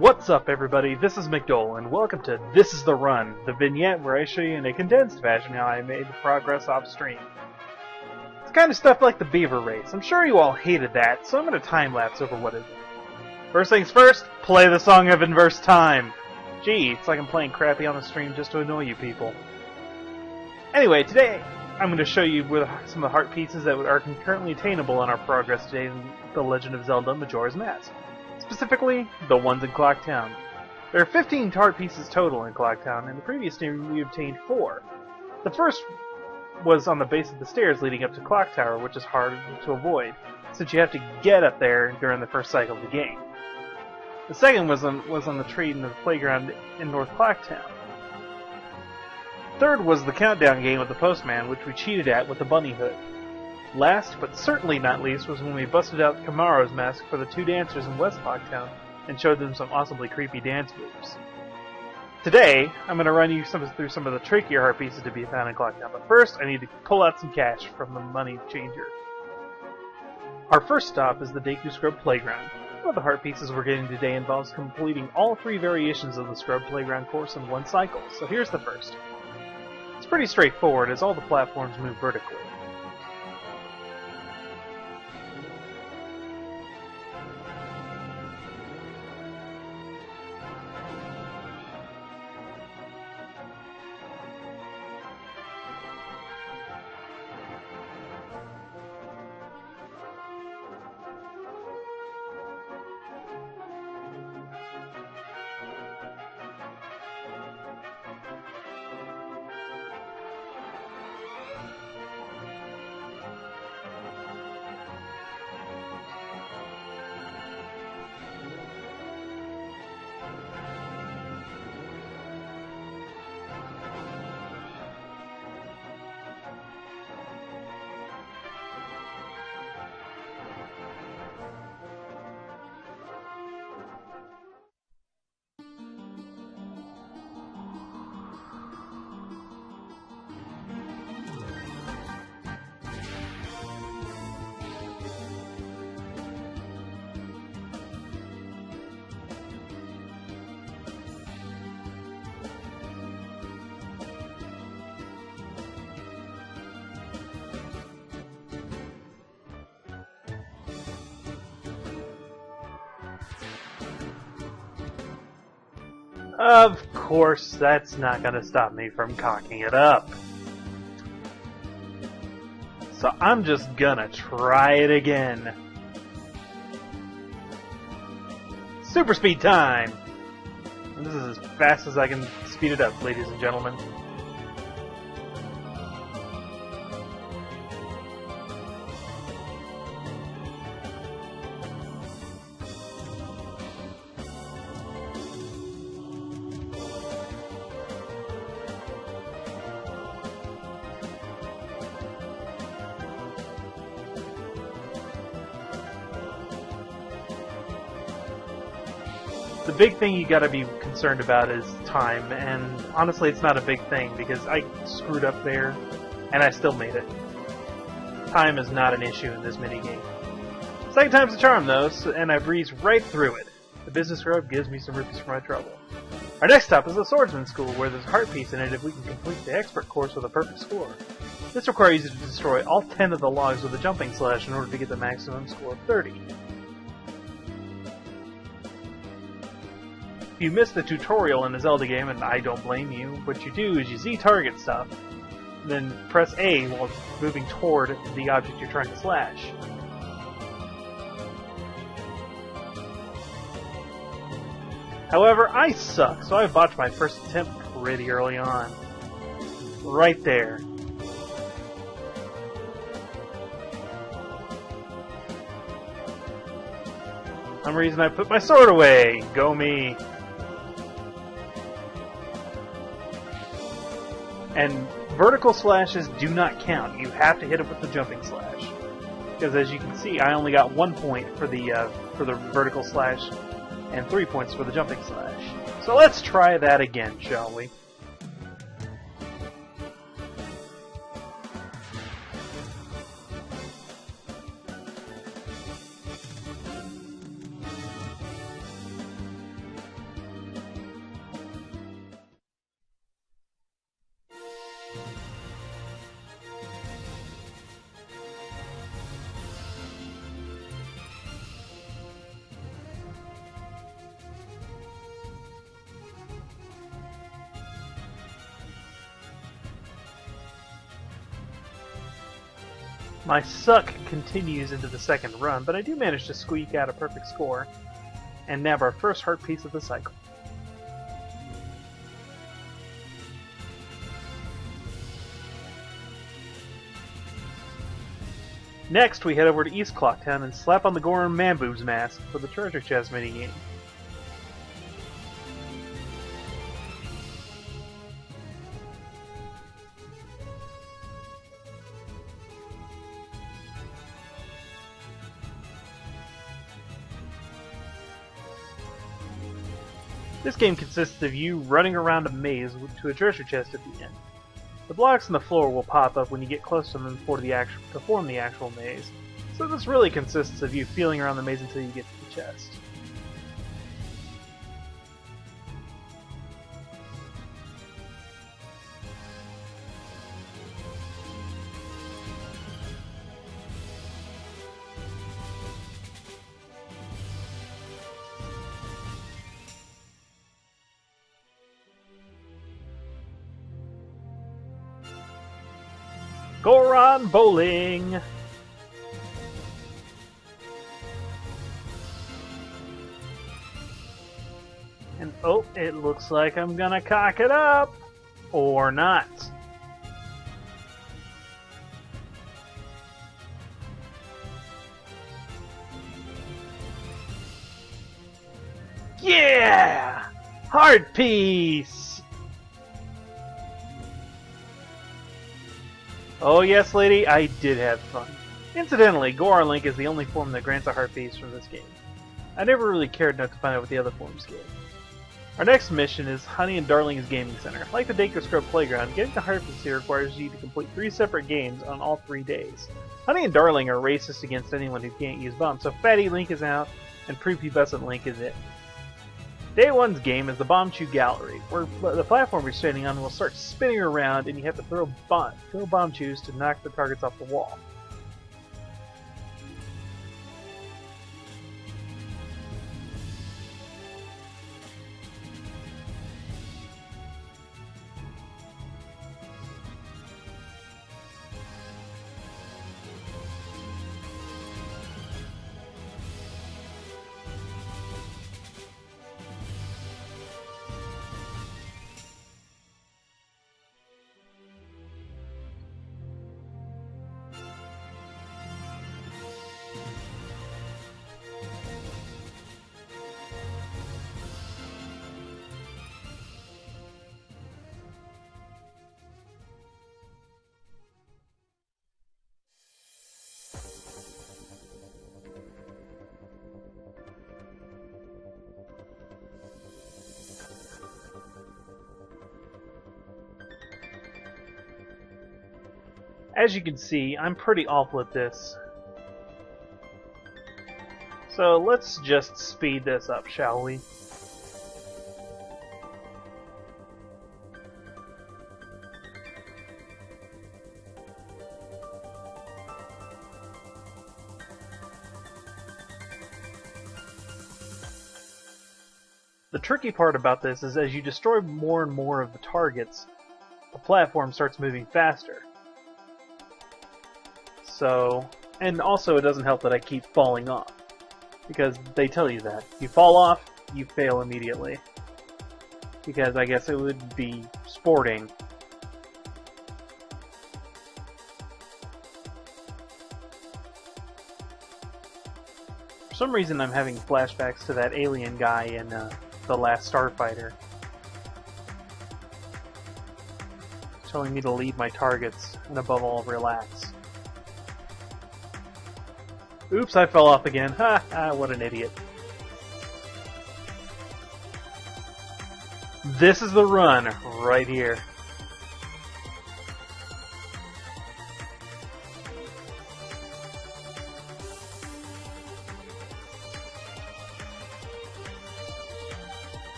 What's up, everybody? This is McDohl, and welcome to This is the Run, the vignette where I show you in a condensed fashion how I made progress off-stream. It's kind of stuff like the beaver race. I'm sure you all hated that, so I'm going to time-lapse over what it is. First things first, play the song of inverse time. Gee, it's like I'm playing crappy on the stream just to annoy you people. Anyway, today I'm going to show you some of the heart pieces that are currently attainable on our progress today in The Legend of Zelda Majora's Mask. Specifically, the ones in Clock Town. There are 15 heart pieces total in Clock Town, and the previous stream we obtained 4. The first was on the base of the stairs leading up to Clock Tower, which is hard to avoid, since you have to get up there during the first cycle of the game. The second was on the tree in the playground in North Clock Town. Third was the countdown game with the postman, which we cheated at with the bunny hood. Last, but certainly not least, was when we busted out Kamaro's mask for the 2 dancers in West Clock Town and showed them some awesomely creepy dance moves. Today, I'm going to run you through some of the trickier heart pieces to be found in Clock Town, but first I need to pull out some cash from the money changer. Our first stop is the Deku Scrub Playground. One of the heart pieces we're getting today involves completing all 3 variations of the Scrub Playground course in one cycle, so here's the first. It's pretty straightforward as all the platforms move vertically. Of course, that's not going to stop me from cocking it up. So I'm just gonna try it again. Super speed time! And this is as fast as I can speed it up, ladies and gentlemen. The big thing you gotta be concerned about is time, and honestly it's not a big thing because I screwed up there and I still made it. Time is not an issue in this minigame. Second time's a charm though, and I breezed right through it. The business road gives me some rupees for my trouble. Our next stop is the swordsman school, where there's a heart piece in it if we can complete the expert course with a perfect score. This requires you to destroy all 10 of the logs with a jumping slash in order to get the maximum score of 30. If you missed the tutorial in a Zelda game, and I don't blame you, what you do is you Z-target stuff, then press A while moving toward the object you're trying to slash. However, I suck, so I botched my first attempt pretty early on. Right there. For some reason I put my sword away! Go me! And vertical slashes do not count. You have to hit it with the jumping slash. Because as you can see, I only got 1 point for the vertical slash and 3 points for the jumping slash. So let's try that again, shall we? My suck continues into the second run, but I do manage to squeak out a perfect score and nab our first heart piece of the cycle. Next, we head over to East Clocktown and slap on the Goron Man-Boobs mask for the treasure chest minigame. This game consists of you running around a maze to a treasure chest at the end. The blocks on the floor will pop up when you get close to them to form the actual maze, so this really consists of you feeling around the maze until you get to the chest. Goron Bowling! And oh, it looks like I'm gonna cock it up! Or not. Yeah! Heart piece! Oh yes, lady, I did have fun. Incidentally, Goron Link is the only form that grants a heart piece from this game. I never really cared enough to find out what the other forms gave. Our next mission is Honey and Darling's Gaming Center. Like the Dacre Scrub Playground, getting the heart piece here requires you to complete 3 separate games on all 3 days. Honey and Darling are racist against anyone who can't use bombs, so Fatty Link is out and Prepubescent Link is in. Day 1's game is the Bomb Chew Gallery, where the platform you're standing on will start spinning around and you have to throw bomb chews to knock the targets off the wall. As you can see, I'm pretty awful at this. So let's just speed this up, shall we? The tricky part about this is as you destroy more and more of the targets, the platform starts moving faster. So, and also it doesn't help that I keep falling off, because they tell you that. If you fall off, you fail immediately. Because I guess it would be sporting. For some reason I'm having flashbacks to that alien guy in The Last Starfighter. Telling me to leave my targets, and above all, relax. Oops, I fell off again. Ha ha, what an idiot. This is the run, right here.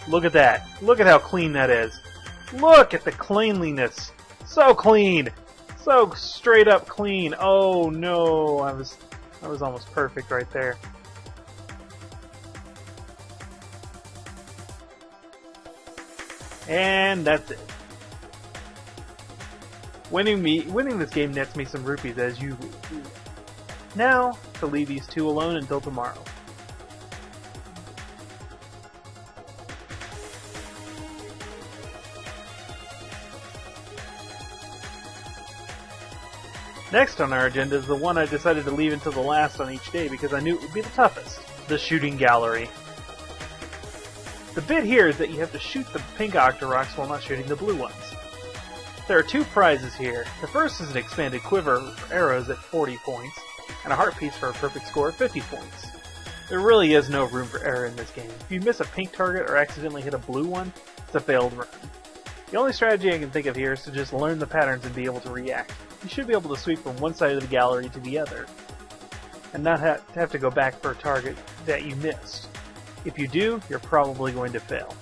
Look at that. Look at how clean that is. Look at the cleanliness. So clean! So straight up clean. Oh no, I was almost perfect right there. And that's it. Winning this game nets me some rupees as usual. Now, to leave these two alone until tomorrow. Next on our agenda is the one I decided to leave until the last on each day because I knew it would be the toughest. The shooting gallery. The bit here is that you have to shoot the pink Octoroks while not shooting the blue ones. There are two prizes here. The first is an expanded quiver for arrows at 40 points, and a heart piece for a perfect score at 50 points. There really is no room for error in this game. If you miss a pink target or accidentally hit a blue one, it's a failed run. The only strategy I can think of here is to just learn the patterns and be able to react. You should be able to sweep from one side of the gallery to the other, and not have to go back for a target that you missed. If you do, you're probably going to fail.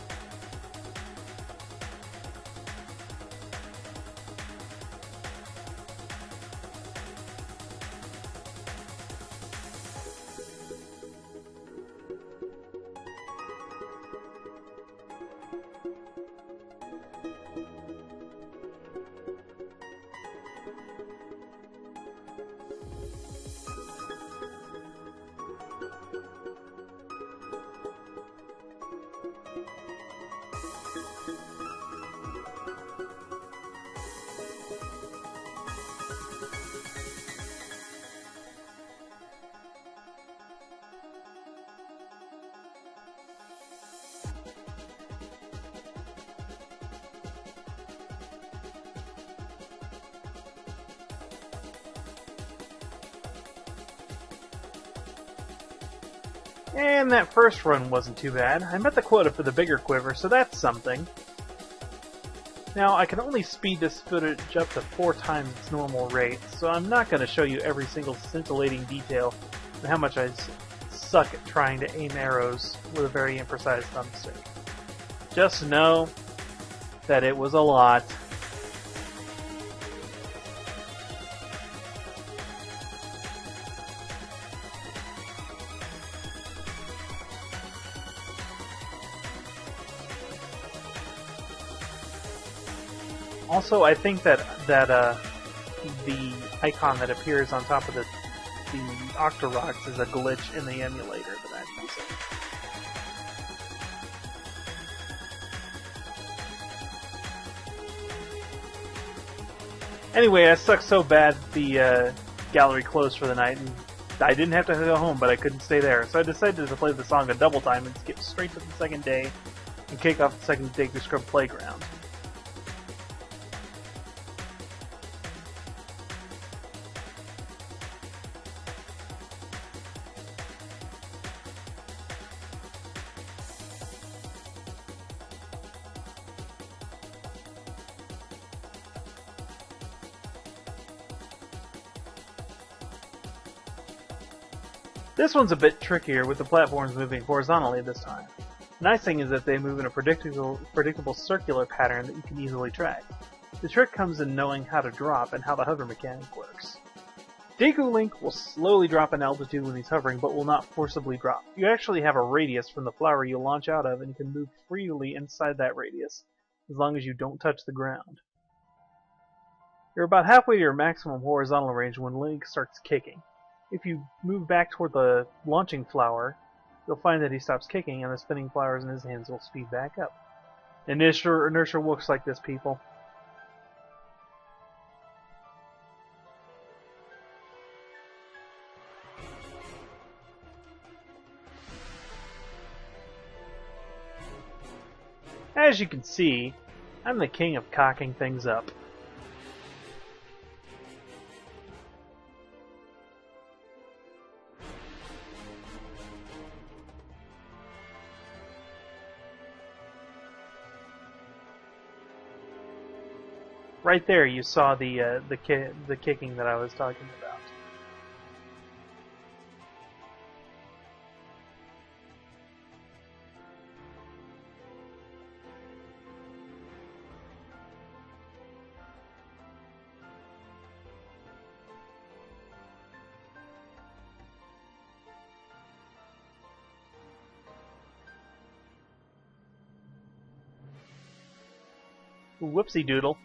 And that first run wasn't too bad. I met the quota for the bigger quiver, so that's something. Now, I can only speed this footage up to 4 times its normal rate, so I'm not going to show you every single scintillating detail and how much I suck at trying to aim arrows with a very imprecise thumbstick. Just know that it was a lot. Also, I think that the icon that appears on top of the Octoroks is a glitch in the emulator that I'm using. Anyway, I sucked so bad the gallery closed for the night, and I didn't have to go home, but I couldn't stay there. So I decided to play the song a double time and skip straight to the second day and kick off the second day to Scrub Playground. This one's a bit trickier, with the platforms moving horizontally this time. The nice thing is that they move in a predictable circular pattern that you can easily track. The trick comes in knowing how to drop and how the hover mechanic works. Deku Link will slowly drop in altitude when he's hovering, but will not forcibly drop. You actually have a radius from the flower you launch out of, and you can move freely inside that radius, as long as you don't touch the ground. You're about halfway to your maximum horizontal range when Link starts kicking. If you move back toward the launching flower, you'll find that he stops kicking and the spinning flowers in his hands will speed back up. Inertia works like this, people. As you can see, I'm the king of cocking things up. Right there, you saw the kicking that I was talking about. Whoopsie doodle.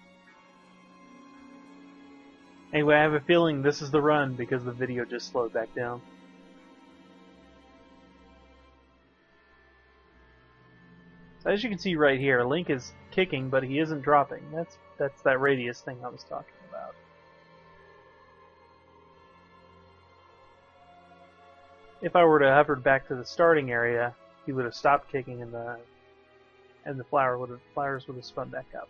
Anyway, I have a feeling this is the run because the video just slowed back down. So as you can see right here, Link is kicking, but he isn't dropping. That's that radius thing I was talking about. If I were to hover back to the starting area, he would have stopped kicking, and the flowers would have spun back up.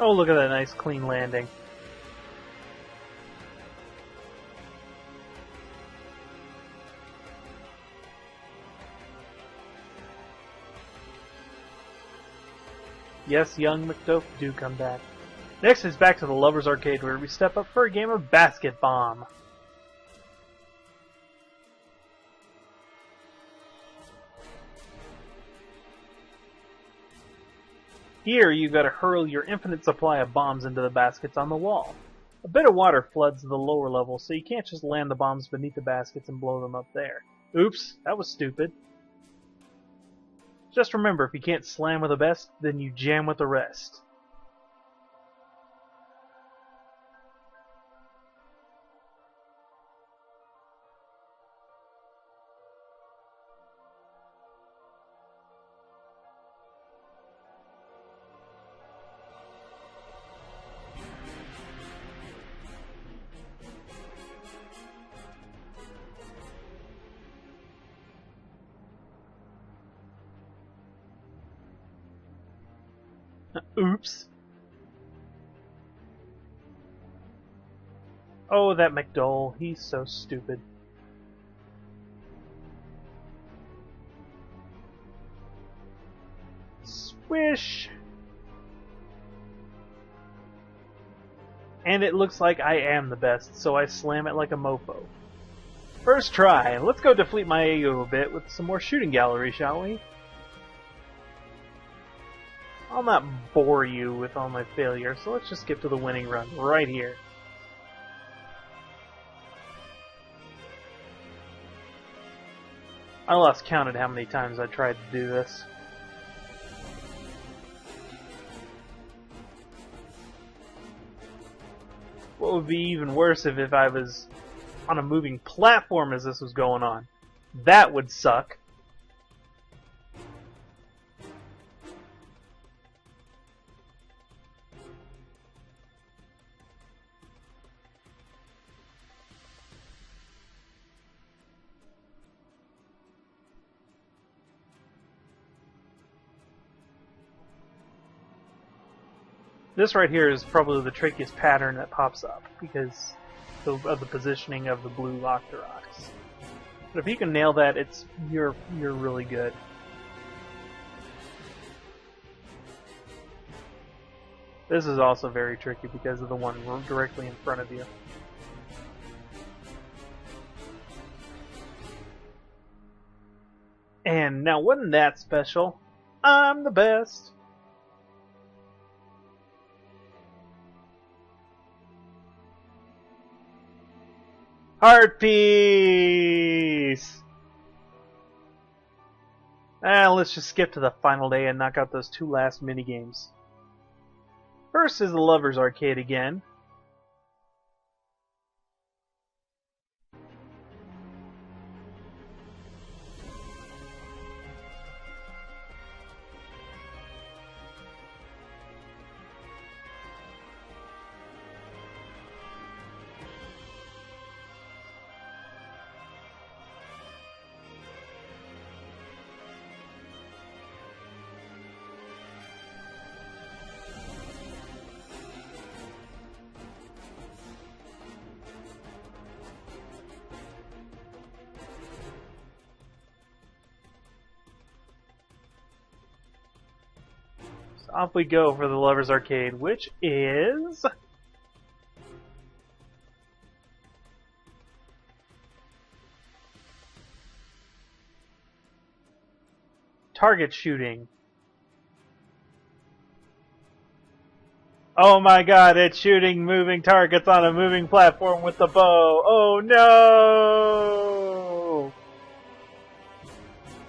Oh, look at that nice clean landing. Yes, young McDohl, do come back. Next is back to the Lover's Arcade, where we step up for a game of Basket Bomb. Here, you gotta hurl your infinite supply of bombs into the baskets on the wall. A bit of water floods the lower level, so you can't just land the bombs beneath the baskets and blow them up there. Oops, that was stupid. Just remember, if you can't slam with the best, then you jam with the rest. Oops. Oh, that McDohl. He's so stupid. Swish! And it looks like I am the best, so I slam it like a mofo. First try. Let's go deflate my ego a bit with some more shooting gallery, shall we? I'll not bore you with all my failures, so let's just skip to the winning run, right here. I lost count at how many times I tried to do this. What would be even worse if I was on a moving platform as this was going on. That would suck. This right here is probably the trickiest pattern that pops up because of the positioning of the blue Octoroks. But if you can nail that, you're really good. This is also very tricky because of the one directly in front of you. And now, wasn't that special? I'm the best! Heart piece! Let's just skip to the final day and knock out those two last minigames. First is the Lover's Arcade again. Off we go for the Lover's Arcade, which is... target shooting. Oh my god, it's shooting moving targets on a moving platform with the bow. Oh no!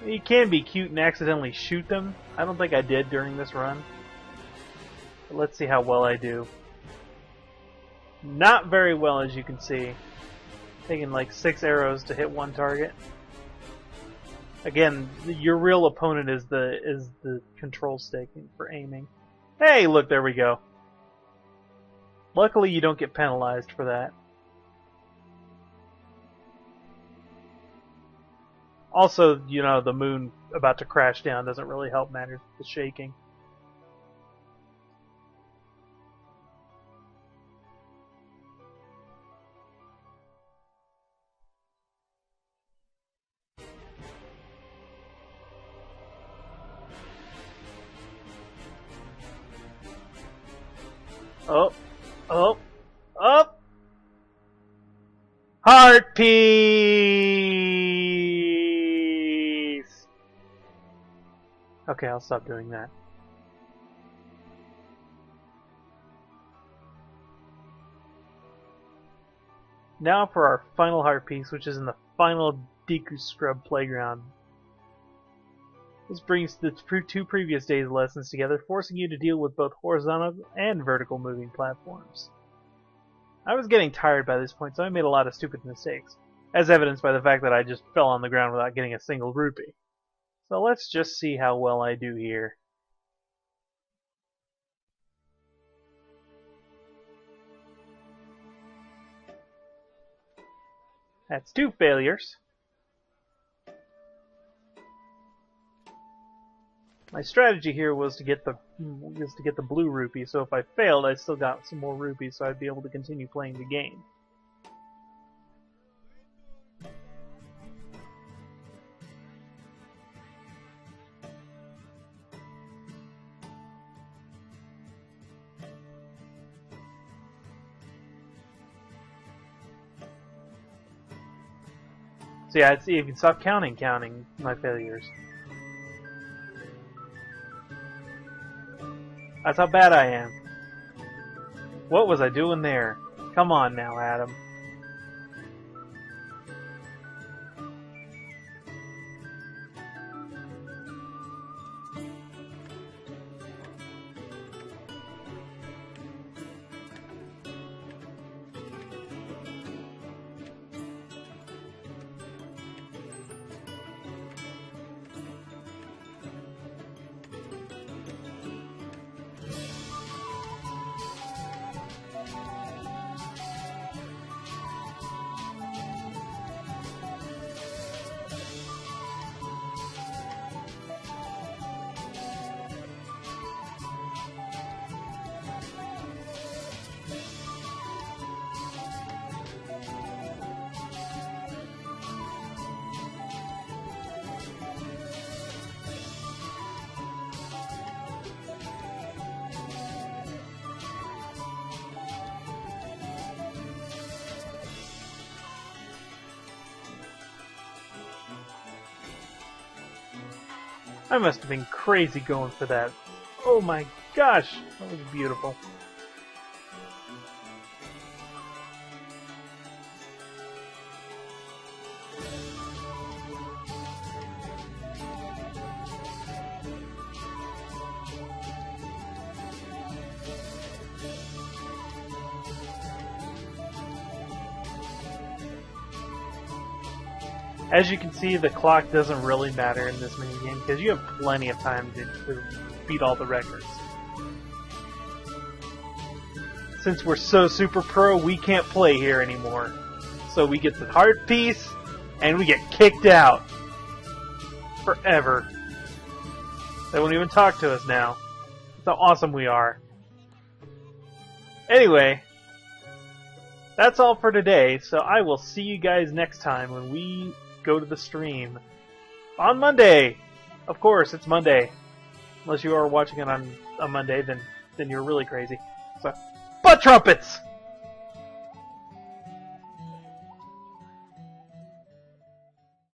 You can be cute and accidentally shoot them. I don't think I did during this run. But let's see how well I do. Not very well, as you can see. Taking like 6 arrows to hit one target. Again, your real opponent is the control stick for aiming. Hey, look, there we go. Luckily, you don't get penalized for that. Also, you know, the moon about to crash down doesn't really help matters with the shaking. Oh, oh, oh! Heart piece! Okay, I'll stop doing that. Now for our final heart piece, which is in the final Deku Scrub playground. This brings the two previous days' lessons together, forcing you to deal with both horizontal and vertical moving platforms. I was getting tired by this point, so I made a lot of stupid mistakes, as evidenced by the fact that I just fell on the ground without getting a single rupee. So let's just see how well I do here. That's 2 failures. My strategy here was to get the blue rupee, so if I failed, I still got some more rupees, so I'd be able to continue playing the game. So yeah, you can stop counting my failures. That's how bad I am. What was I doing there? Come on now, Adam. I must have been crazy going for that. Oh my gosh, that was beautiful. As you can see, the clock doesn't really matter in this minigame because you have plenty of time to beat all the records. Since we're so super pro, we can't play here anymore. So we get the heart piece, and we get kicked out. Forever. They won't even talk to us now. That's how awesome we are. Anyway, that's all for today, so I will see you guys next time when we go to the stream on Monday. Of course, it's Monday. Unless you are watching it on a Monday, then you're really crazy. So, butt trumpets!